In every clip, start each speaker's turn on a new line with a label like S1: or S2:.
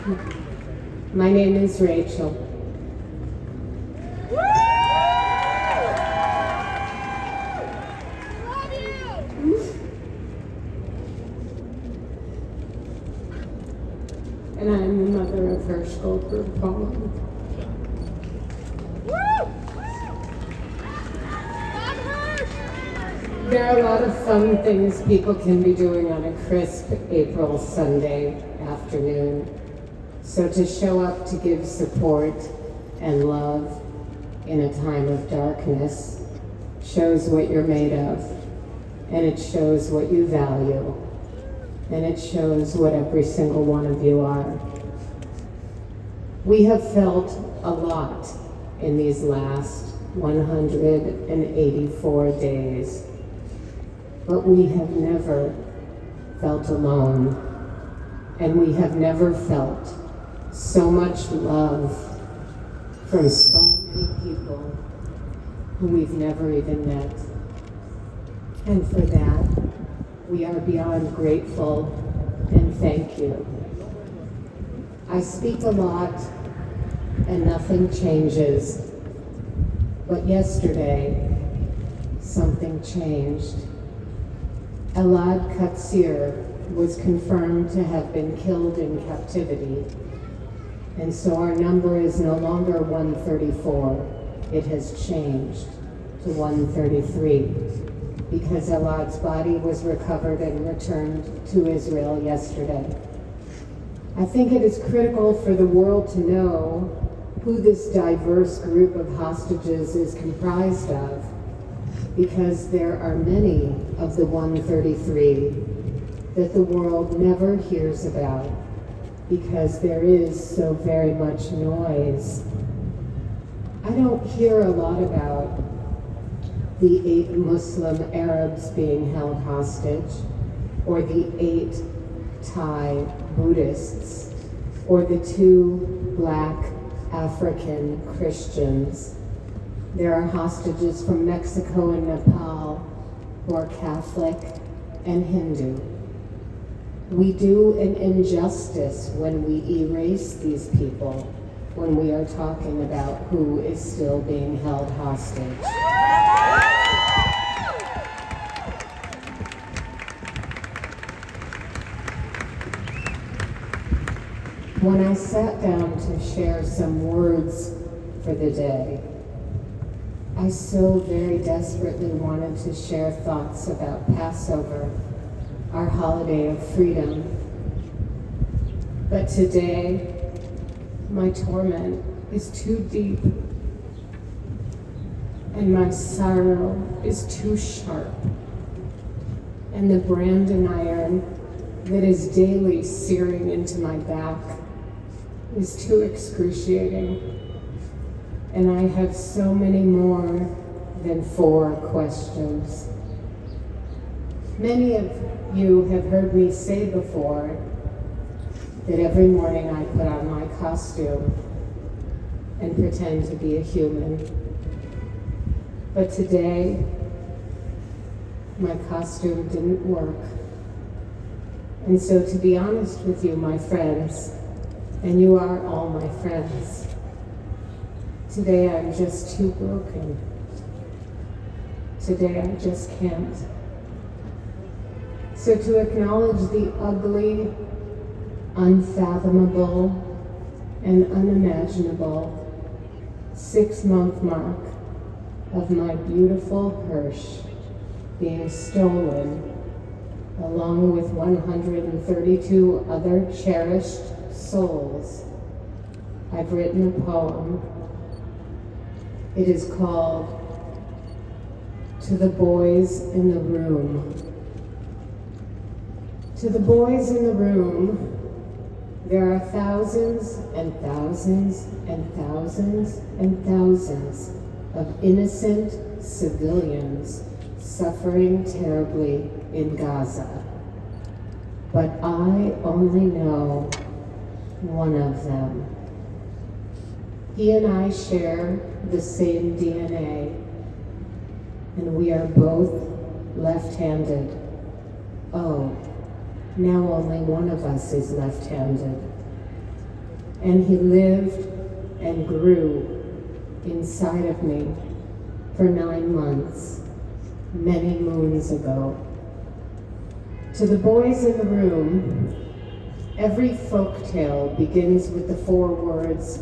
S1: My name is Rachel. And I'm the mother of Goldberg Polin. There are a lot of fun things people can be doing on a crisp April Sunday afternoon. So to show up to give support and love in a time of darkness shows what you're made of, and it shows what you value, and it shows what every single one of you are. We have felt a lot in these last 184 days, but we have never felt alone, and we have never felt so much love from so many people who we've never even met. And for that, we are beyond grateful and thank you. I speak a lot and nothing changes, but yesterday something changed. Elad Katsir was confirmed to have been killed in captivity, and so our number is no longer 134. It has changed to 133 because Elad's body was recovered and returned to Israel yesterday. I think it is critical for the world to know who this diverse group of hostages is comprised of, because there are many of the 133 that the world never hears about because there is so very much noise. I don't hear a lot about the 8 Muslim Arabs being held hostage, or the 8 Thai Buddhists, or the 2 Black African Christians. There are hostages from Mexico and Nepal who are Catholic and Hindu. We do an injustice when we erase these people when we are talking about who is still being held hostage. When I sat down to share some words for the day, I so very desperately wanted to share thoughts about Passover, our holiday of freedom. But today, my torment is too deep, and my sorrow is too sharp, and the branding iron that is daily searing into my back is too excruciating. And I have so many more than 4 questions. Many of you have heard me say before that every morning I put on my costume and pretend to be a human. But today, my costume didn't work. And so to be honest with you, my friends, and you are all my friends, today I'm just too broken. Today I just can't. So to acknowledge the ugly, unfathomable, and unimaginable 6-month mark of my beautiful Hirsch being stolen, along with 132 other cherished souls, I've written a poem. It is called To the Boys in the Room. To the boys in the room, there are thousands and thousands and thousands and thousands of innocent civilians suffering terribly in Gaza. But I only know one of them. He and I share the same DNA, and we are both left-handed. Oh, now only one of us is left-handed. and he lived and grew inside of me for 9 months, many moons ago. To the boys in the room, every folktale begins with the 4 words,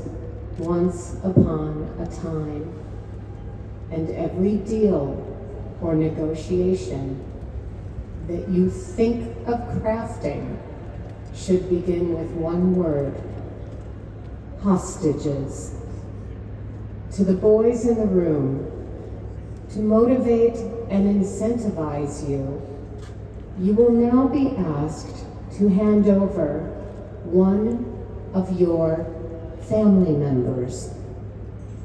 S1: once upon a time. And every deal or negotiation that you think of crafting should begin with 1 word, hostages. To the boys in the room, to motivate and incentivize you, you will now be asked to hand over one of your family members,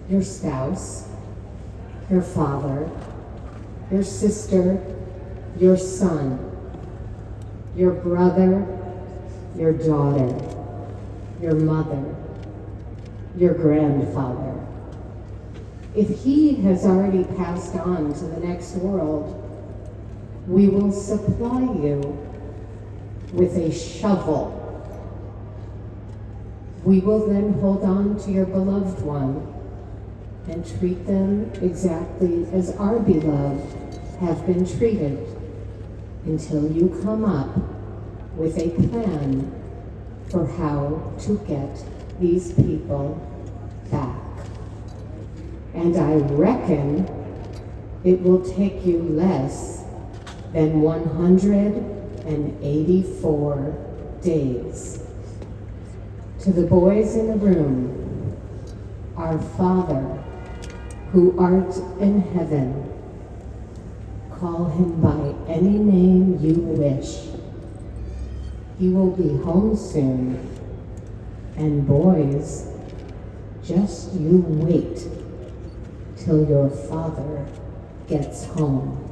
S1: your spouse, your father, your sister, your son, your brother, your daughter, your mother, your grandfather. If he has already passed on to the next world, we will supply you with a shovel. We will then hold on to your beloved one and treat them exactly as our beloved have been treated until you come up with a plan for how to get these people back. And I reckon it will take you less than 184 days. To the boys in the room, our Father, who art in heaven, call him by any name you wish. He will be home soon. And boys, just you wait till your father gets home.